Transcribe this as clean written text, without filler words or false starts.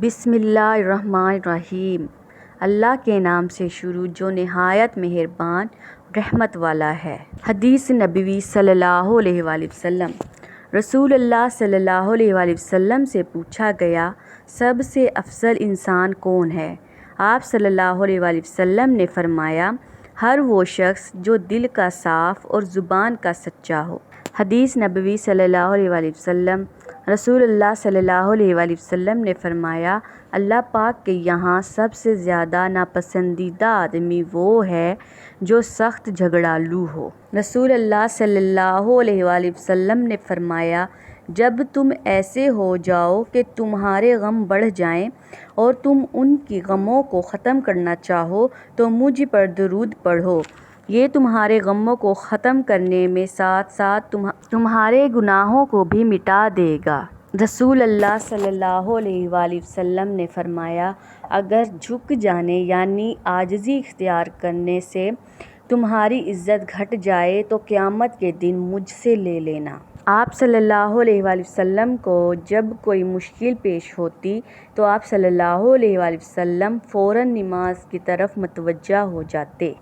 بسم اللہ الرحمن الرحیم۔ اللہ کے نام سے شروع جو نہایت مہربان رحمت والا ہے۔ حدیث نبوی صلی اللہ علیہ وآلہ وسلم۔ رسول اللہ صلی اللہ علیہ وآلہ وسلم سے پوچھا گیا، سب سے افضل انسان کون ہے؟ آپ صلی اللہ علیہ وآلہ وسلم نے فرمایا، ہر وہ شخص جو دل کا صاف اور زبان کا سچا ہو۔ حدیث نبوی صلی اللہ علیہ وآلہ وسلم۔ رسول اللہ صلی اللہ علیہ وآلہ وسلم نے فرمایا، اللہ پاک کے یہاں سب سے زیادہ ناپسندیدہ آدمی وہ ہے جو سخت جھگڑالو ہو۔ رسول اللہ صلی اللہ علیہ وآلہ وسلم نے فرمایا، جب تم ایسے ہو جاؤ کہ تمہارے غم بڑھ جائیں اور تم ان کی غموں کو ختم کرنا چاہو تو مجھ پر درود پڑھو، یہ تمہارے غموں کو ختم کرنے میں ساتھ ساتھ تمہارے گناہوں کو بھی مٹا دے گا۔ رسول اللہ صلی اللہ علیہ وآلہ وسلم نے فرمایا، اگر جھک جانے یعنی عاجزی اختیار کرنے سے تمہاری عزت گھٹ جائے تو قیامت کے دن مجھ سے لے لینا۔ آپ صلی اللہ علیہ وآلہ وسلم کو جب کوئی مشکل پیش ہوتی تو آپ صلی اللہ علیہ وآلہ وسلم فوراً نماز کی طرف متوجہ ہو جاتے۔